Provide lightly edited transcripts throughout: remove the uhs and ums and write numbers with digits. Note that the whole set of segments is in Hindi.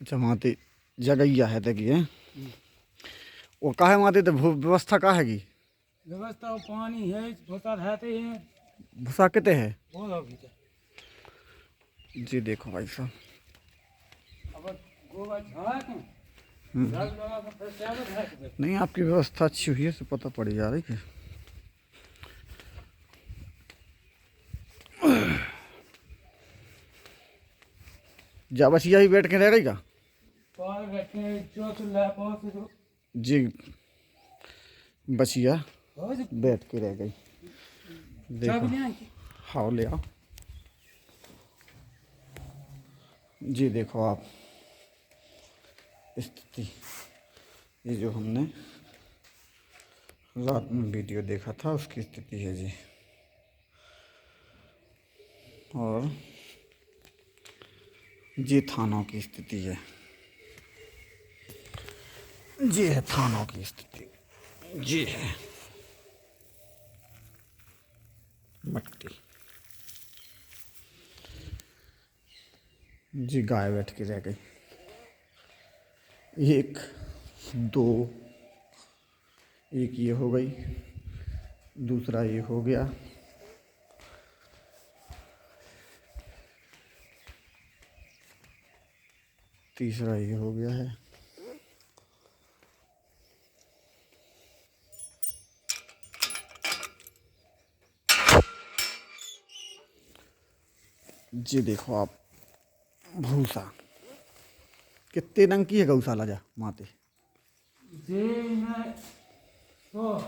अच्छा माते जगैया है देखिए वो काहे माते तो व्यवस्था का है की व्यवस्था पानी है भूसा रहते हैं भूसा कितने है बहुत होगी जी देखो भाई साहब अब गोबर झाड़ के झाड़ लगा के फिर चावल है कि नहीं आपकी व्यवस्था अच्छी हुई है तो पता पड़ जा रही है। जा बस यही बैठ के रह गई का पार बैठे जो चुल्ला पहुंच तो जी बचिया हो जी बैठ के रह गई देखो चाबी ले आई हाँ ले आओ जी देखो आप स्थिति ये जो हमने रात में वीडियो देखा था उसकी स्थिति है जी और जी थानों की स्थिति है जी है थानों की स्थिति जी है मट्टी जी गाय बैठ के रह गई एक दो एक ये हो गई दूसरा ये हो गया तीसरा ये हो गया है जी देखो आप भूसा कितने रंग की है गौशाला जा माते जे मैं तो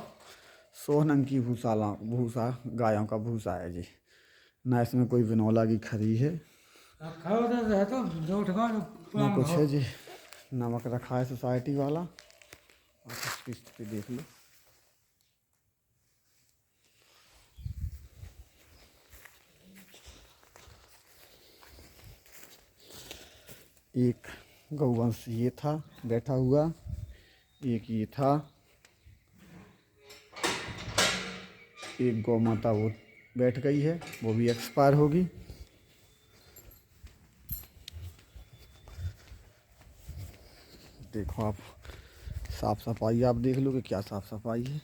100 नंग की भूसा गायों का भूसा है जी ना इसमें कोई विनोला की खरी है खाओ तो रह तो जो उठवा ना कुछ है जी नमक रखा है सोसाइटी वाला और इसकी स्थिति देख लो एक गौवंश ये था बैठा हुआ एक ये था एक गौ माता वो बैठ गई है वो भी एक्सपायर होगी देखो आप साफ सफाई आप देख लो कि क्या साफ सफाई है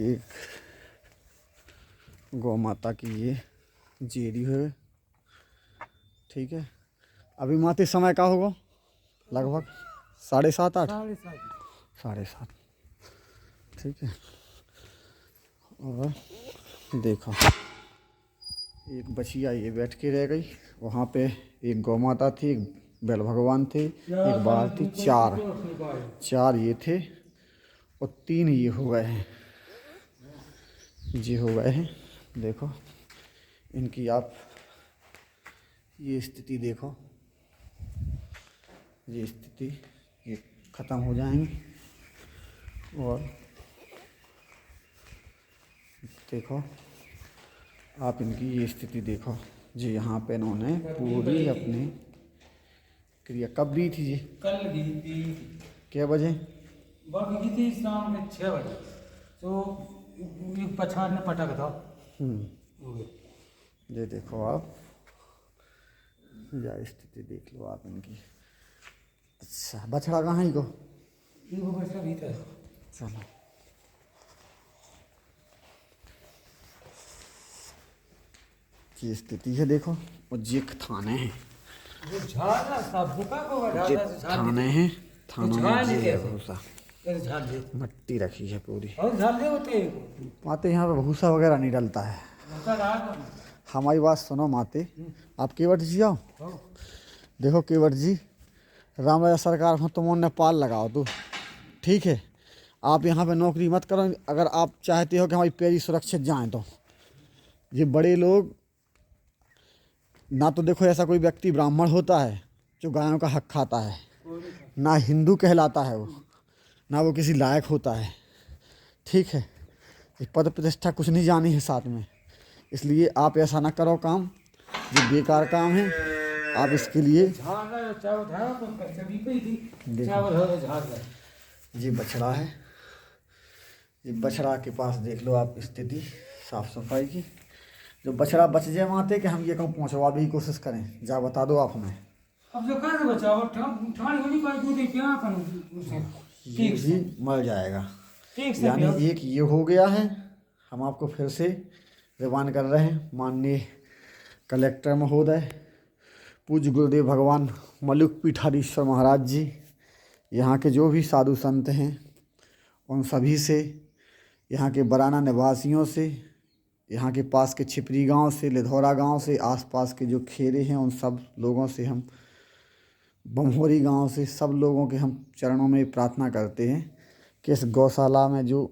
एक गौ माता की ये जेरी है ठीक है अभी माते समय का होगा लगभग 7:30 8 7:30 ठीक है और देखो एक बछिया ये बैठ के रह गई वहाँ पे एक गौ माता थी एक बैल भगवान थे एक बाल थी चार ये थे और 3 ये हो गए हैं जी हो गए हैं देखो इनकी आप ये स्थिति देखो ये स्थिति ये ख़त्म हो जाएंगी और देखो आप इनकी ये स्थिति देखो जी यहाँ पे इन्होंने पूरी अपनी क्रिया कब दी थी जी कल की थी क्या बजे बाकी की थी शाम के 6 बजे तो एक पछाड़ ने पटक था ये देखो आप या स्थिति देख लो आप इनकी अच्छा बछड़ा कहाँ ही को ये वो बच्चा भीतर चलो ये स्थिति है देखो और ये थाने हैं वो झाड़ा सब बुका को ये झाड़ा से थाने हैं थानों में झाड़ ये लेते है हैं। भूसा कैसे झाड़ दे मट्टी रखी है पूरी और झाड़ दे होते माते यहाँ पे भूसा वगैरह नहीं डलता है होता रहा हमारी बात सुनो माते आप केवट जी आओ देखो केवट जी राम राजा सरकार में तुम नेपाल लगाओ तो ठीक है आप यहाँ पे नौकरी मत करो अगर आप चाहते हो कि हमारी पैरी सुरक्षित जाएं तो ये बड़े लोग ना तो देखो ऐसा कोई व्यक्ति ब्राह्मण होता है जो गायों का हक खाता है ना हिंदू कहलाता है वो ना वो किसी लायक होता है ठीक है ये पद प्रतिष्ठा कुछ नहीं जानी है साथ में इसलिए आप ऐसा ना करो काम जो बेकार काम है आप इसके लिए ये बछड़ा है ये बछड़ा के पास देख लो आप स्थिति साफ सफाई की जो बछड़ा बच जाए माते कि हम ये कहूँ पहुँचवा भी की कोशिश करें, जा बता दो आप हमें। अब जो कैसे बचाओ, ठाणी होनी पाई दूध क्या करूँ उसे। ये भी मर जाएगा। ठीक से यानी पियो। एक ये हो गया है। हम आपको फिर से रिमाइंड कर रहे हैं, माननीय कलेक्टर महोदय, पूज्य गुरुदेव भगवान मलुक पीठाधीश्वर महाराज जी, यहाँ के जो भी साधु संत हैं उन सभी से, यहाँ के बराना निवासियों से, यहाँ के पास के छिपरी गांव से, लिधौरा गांव से, आसपास के जो खेरे हैं उन सब लोगों से, हम बमहोरी गांव से, सब लोगों के हम चरणों में प्रार्थना करते हैं कि इस गौशाला में जो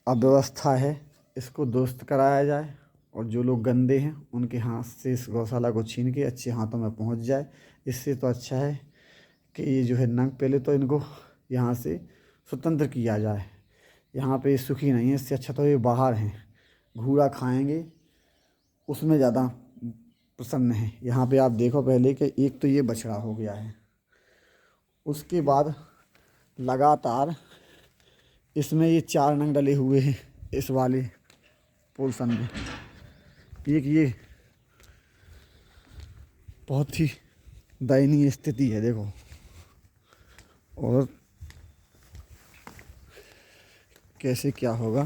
अव्यवस्था है इसको दुरुस्त कराया जाए और जो लोग गंदे हैं उनके हाथ से इस गौशाला को छीन के अच्छे हाथों में पहुंच जाए। इससे तो अच्छा है कि ये जो है नंग, पहले तो इनको यहाँ से स्वतंत्र किया जाए। यहाँ पे सुखी नहीं है, इससे अच्छा तो ये बाहर हैं, घूरा खाएंगे उसमें ज़्यादा प्रसन्न है। यहाँ पे आप देखो पहले कि एक तो ये बछड़ा हो गया है, उसके बाद लगातार इसमें ये 4 नंग डले हुए हैं इस वाले पोर्शन में। एक ये बहुत ही दयनीय स्थिति है देखो। और कैसे क्या होगा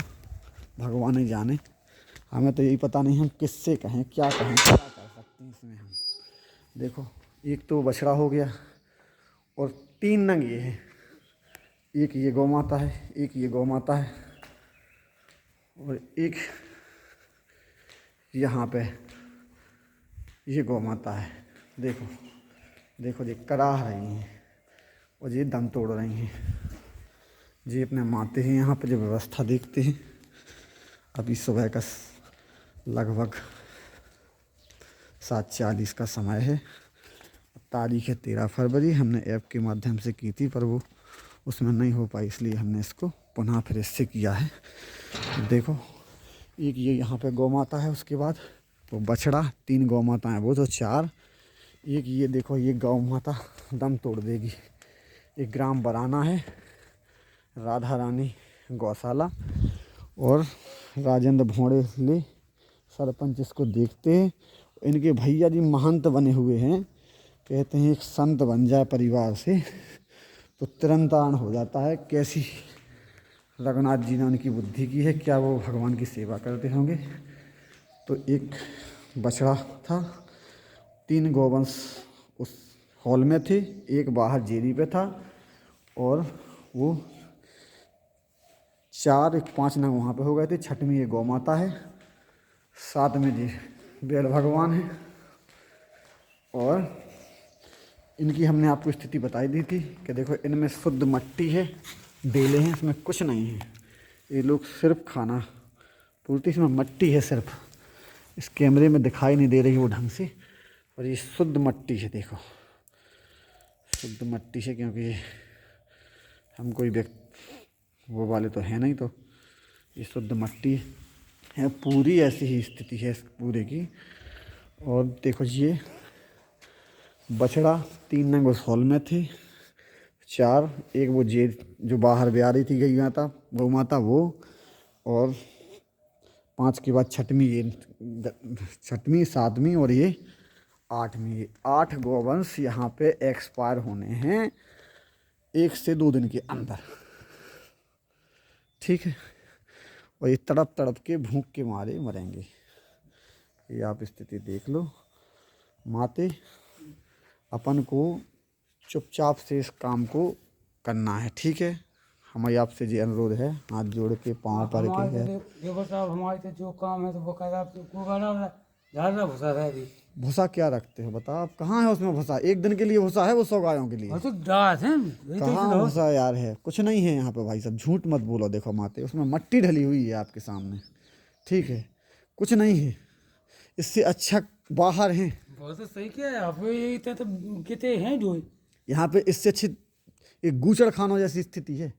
भगवान ही जाने, हमें तो यही पता नहीं हम किससे कहें, क्या कहें, क्या कर सकते हैं इसमें हम। देखो एक तो बछड़ा हो गया और 3 नंग ये है, एक ये गौ माता है, एक ये गौ माता है और एक यहाँ पे ये गौ माता है। देखो देखो ये कराह रही हैं और ये दम तोड़ रही हैं। जी अपने माते हैं यहाँ पे जो व्यवस्था देखते हैं। अभी सुबह का लगभग 7:40 का समय है। तारीख है 13 फरवरी। हमने ऐप के माध्यम से की थी पर वो उसमें नहीं हो पाई, इसलिए हमने इसको पुनः फिर इससे किया है। देखो एक ये यहाँ पे गौ माता है, उसके बाद वो बछड़ा, 3 गौ माता हैं, वो तो 4। एक ये देखो ये गौ माता दम तोड़ देगी। एक ग्राम बराना है, राधा रानी गौशाला और राजेंद्र भोंडे सरपंच इसको देखते हैं। इनके भैया जी महंत बने हुए हैं, कहते हैं एक संत बन जाए परिवार से तो तिरंतान हो जाता है। कैसी रघुनाथ जी ने उनकी बुद्धि की है, क्या वो भगवान की सेवा करते होंगे। तो एक बछड़ा था, 3 गौवंश उस हॉल में थे, एक बाहर जेरी पे था और वो 5 नग वहाँ पे हो गए थे। 6वीं ये गौ माता है, 7वें जी बेल भगवान है और इनकी हमने आपको स्थिति बताई दी थी कि देखो इनमें शुद्ध मट्टी है, बेले हैं, इसमें कुछ नहीं है। ये लोग सिर्फ खाना पूर्ति, इसमें मट्टी है सिर्फ, इस कैमरे में दिखाई नहीं दे रही वो ढंग से, और ये शुद्ध मट्टी है। देखो शुद्ध मट्टी है, क्योंकि हम कोई वो वाले तो है नहीं, तो ये शुद्ध मट्टी है पूरी। ऐसी ही स्थिति है इस पूरे की। और देखो ये बछड़ा 3 नंग उस हॉल में थे, 4 एक वो जो बाहर ब्याह थी गई माता, गौ माता वो, और 5 के बाद 6वीं 7वीं और ये 8वीं। 8 गौवंश यहाँ पे एक्सपायर होने हैं 1 से 2 दिन के अंदर, ठीक है। और ये तड़प तड़प के भूख के मारे मरेंगे। ये आप स्थिति देख लो। माते अपन को चुपचाप से इस काम को करना है, ठीक है। हमारी आपसे ये अनुरोध है, हाथ जोड़ के पाँव पर के है। देखो साहब हमारे तो जो काम है तो वो कर आप को ज़्यादा भूसा रह दी। भूसा क्या रखते हो बताओ आप? कहाँ है उसमें भूसा? एक दिन के लिए भूसा है वो 100 गायों के लिए? और तो दास है कहाँ भूसा यार है? कुछ नहीं है यहाँ पे भाई साहब, झूठ मत बोलो। देखो माते उसमें मट्टी ढली हुई है आपके सामने, ठीक है, कुछ नहीं है। इससे अच्छा बाहर हैं। बहुत तो सही किया है आप, ये तो कितने हैं जो यहाँ पे इससे अच्छी एक गूचड़ खानों जैसी स्थिति है।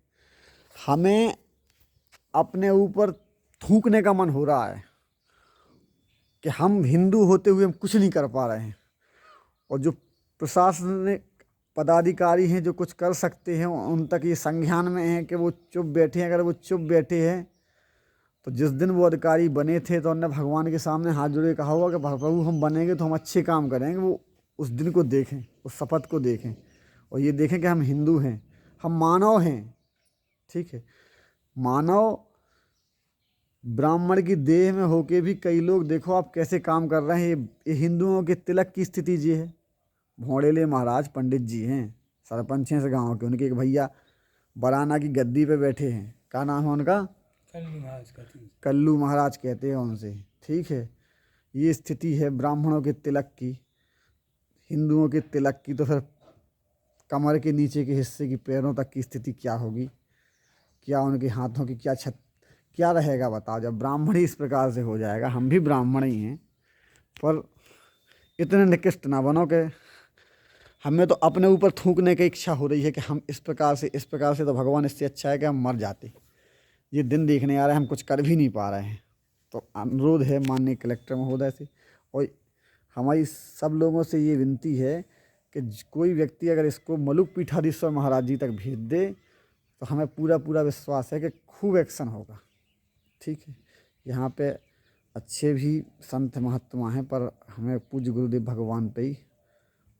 हमें अपने ऊपर थूकने का मन हो रहा है कि हम हिंदू होते हुए हम कुछ नहीं कर पा रहे हैं, और जो प्रशासनिक पदाधिकारी हैं जो कुछ कर सकते हैं उन तक ये संज्ञान में है कि वो चुप बैठे हैं। अगर वो चुप बैठे हैं तो जिस दिन वो अधिकारी बने थे तो उन्होंने भगवान के सामने हाथ जोड़े कहा होगा कि प्रभु हम बनेंगे तो हम अच्छे काम करेंगे। वो उस दिन को देखें, उस शपथ को देखें और ये देखें कि हम हिंदू हैं, हम मानव हैं, ठीक है। मानव ब्राह्मण की देह में होके भी कई लोग देखो आप कैसे काम कर रहे हैं। ये हिंदुओं के तिलक की स्थिति ये है। भोंडेले महाराज पंडित जी हैं, सरपंच हैं इस गाँव के। उनके एक भैया बराना की गद्दी पे बैठे हैं, क्या नाम है उनका? कल्लू महाराज कहते हैं उनसे, ठीक है। ये स्थिति है ब्राह्मणों के तिलक की, हिंदुओं के तिलक की। तो फिर कमर के नीचे के हिस्से की, पैरों तक की स्थिति क्या होगी? क्या उनके हाथों की क्या रहेगा बताओ, जब ब्राह्मण ही इस प्रकार से हो जाएगा। हम भी ब्राह्मण ही हैं, पर इतने निकृष्ट ना बनो कि हमें तो अपने ऊपर थूकने की इच्छा हो रही है कि हम इस प्रकार से तो भगवान इससे अच्छा है कि हम मर जाते। ये दिन देखने आ रहे हैं, हम कुछ कर भी नहीं पा रहे हैं। तो अनुरोध है माननीय कलेक्टर महोदय से और हमारी सब लोगों से ये विनती है कि कोई व्यक्ति अगर इसको मलुक पीठाधीश्वर महाराज जी तक भेज दे तो हमें पूरा विश्वास है कि खूब एक्शन होगा, ठीक है। यहाँ पे अच्छे भी संत महात्मा हैं, पर हमें पूज्य गुरुदेव भगवान पे ही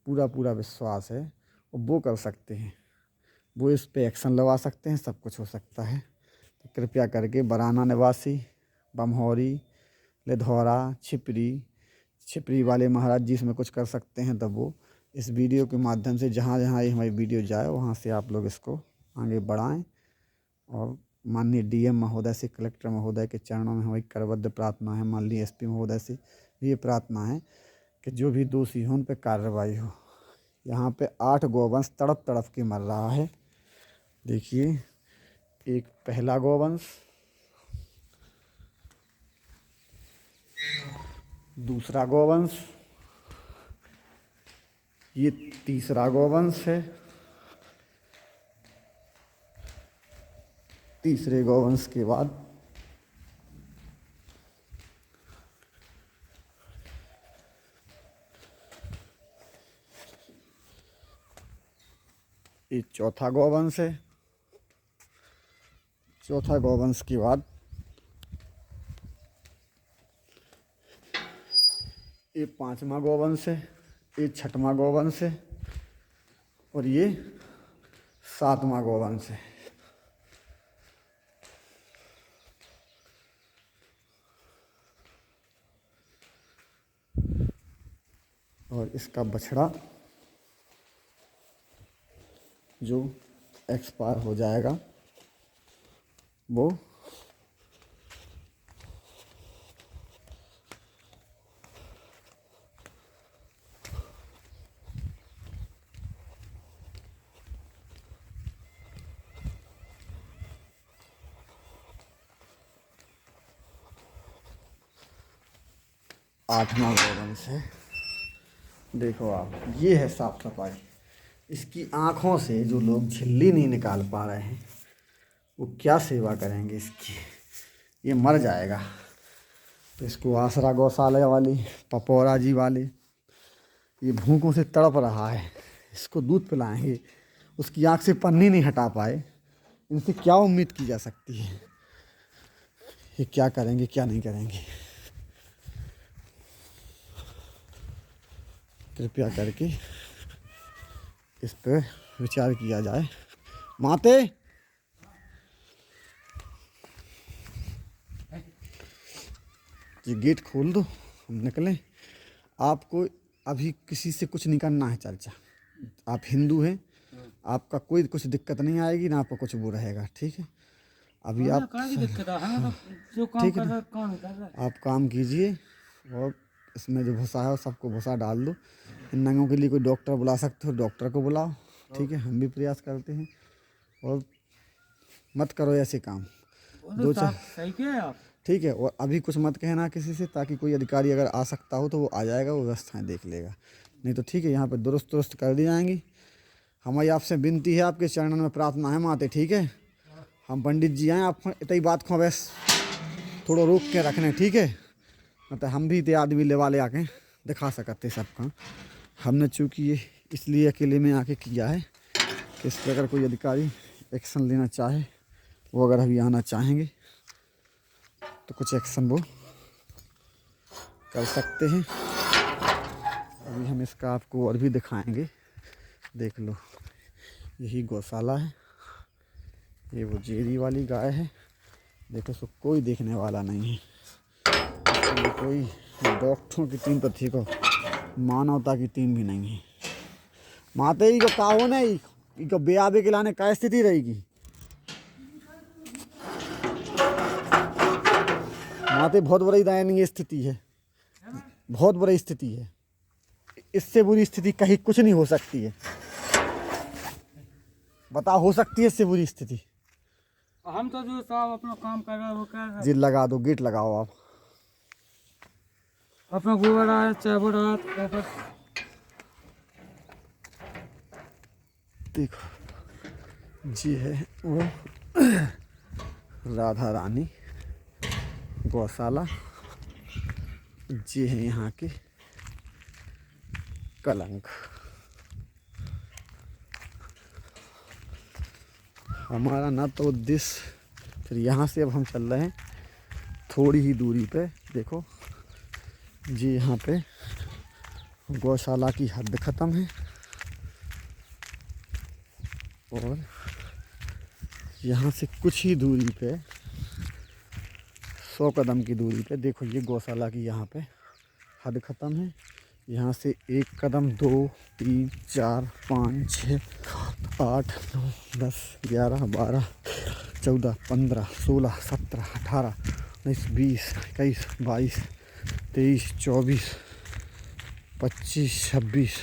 पूरा विश्वास है और वो कर सकते हैं, वो इस पे एक्शन लगा सकते हैं, सब कुछ हो सकता है। तो कृपया करके बराना निवासी, बमहौरी, लिधौरा, छिपरी वाले महाराज जी इसमें कुछ कर सकते हैं, तब वो इस वीडियो के माध्यम से जहाँ जहाँ ये हमारी वीडियो जाए वहाँ से आप लोग इसको आगे बढ़ाएं। और माननीय डीएम महोदय से, कलेक्टर महोदय के चरणों में हमारी करबद्ध प्रार्थना है। माननीय एसपी महोदय से ये प्रार्थना है कि जो भी दोषी हो उन पर कार्रवाई हो। यहाँ पे 8 गौवंश तड़प के मर रहा है। देखिए, एक पहला गौवंश, दूसरा गौवंश, ये तीसरा गौवंश है, तीसरे गौवंश के बाद ये चौथा गौवंश है, चौथा गौवंश के बाद ये 5वां गौवंश है, ये 6वां गौवंश है और ये 7वां गौवंश है। और इसका बछड़ा जो एक्सपायर हो जाएगा वो आठवां गौवंश है। देखो आप, ये है साफ सफाई। इसकी आँखों से जो लोग झिल्ली नहीं निकाल पा रहे हैं वो क्या सेवा करेंगे इसकी? ये मर जाएगा। तो इसको आसरा गौशाला वाली, पपौरा जी वाले, ये भूखों से तड़प रहा है, इसको दूध पिलाएंगे, उसकी आँख से पन्नी नहीं हटा पाए, इनसे क्या उम्मीद की जा सकती है? ये क्या करेंगे, क्या नहीं करेंगे? कृपया करके इस पर विचार किया जाए। माते, ये गेट खोल दो, हम निकलें। आपको अभी किसी से कुछ नहीं करना है चाचा। आप हिंदू हैं, आपका कोई कुछ दिक्कत नहीं आएगी ना, आपका कुछ वो रहेगा, ठीक है। अभी आप ठीक है, आप काम कीजिए और इसमें जो भूसा है वो सबको भूसा डाल दो। इन नंगों के लिए कोई डॉक्टर बुला सकते हो, डॉक्टर को बुलाओ, ठीक है। हम भी प्रयास करते हैं और मत करो ऐसे काम। दो चार सही किया आप, ठीक है। और अभी कुछ मत कहना किसी से, ताकि कोई अधिकारी अगर आ सकता हो तो वो आ जाएगा, वो व्यवस्थाएं देख लेगा। नहीं तो ठीक है, यहाँ पर दुरुस्त कर दी जाएंगी। हमारी आपसे विनती है, आपके चरणों में प्रार्थना है माते, ठीक है। हम पंडित जी आए, आप इतनी बात को बस थोड़ा रोक के रखने, ठीक है। मतलब हम भी ते आदमी ले वाले आके दिखा सकते सबका। हमने चूँकि ये इसलिए अकेले में आके किया है कि इस पर अगर कोई अधिकारी एक्शन लेना चाहे, वो अगर अभी आना चाहेंगे तो कुछ एक्शन वो कर सकते हैं। अभी हम इसका आपको और भी दिखाएंगे। देख लो, यही गौशाला है, ये वो जेरी वाली गाय है। देखो इसको कोई देखने वाला नहीं है, इसमें कोई डॉक्टरों की टीम तो ठीक हो, मानवता की टीम भी नहीं है। माते ही को काहो नहीं इको ब्याह के लाने क्या स्थिति रहेगी। माते बहुत बड़ी दयनीय स्थिति है, बहुत बड़ी स्थिति है। इससे बुरी स्थिति कहीं कुछ नहीं हो सकती है। बता, हो सकती है इससे बुरी स्थिति? हम तो जो साहब अपना काम कर रहे हैं वो कर रहे जी लगा दो, गेट लगाओ आप। अपना गोबर आया चावल आया बस। देखो जी है वो राधा रानी गौशाला, जी है यहाँ के कलंक। हमारा ना तो उद्देश्य, फिर यहाँ से अब हम चल रहे हैं थोड़ी ही दूरी पे। देखो जी यहाँ पे गौशाला की हद ख़त्म है और यहाँ से कुछ ही दूरी पे 100 कदम की दूरी पे देखो ये गौशाला की यहाँ पे हद ख़त्म है। यहाँ से 1 कदम 2 3 4 5 6 8 9 10 11 12 14 15 16 17 18 19 20 21 22 23 24 25 26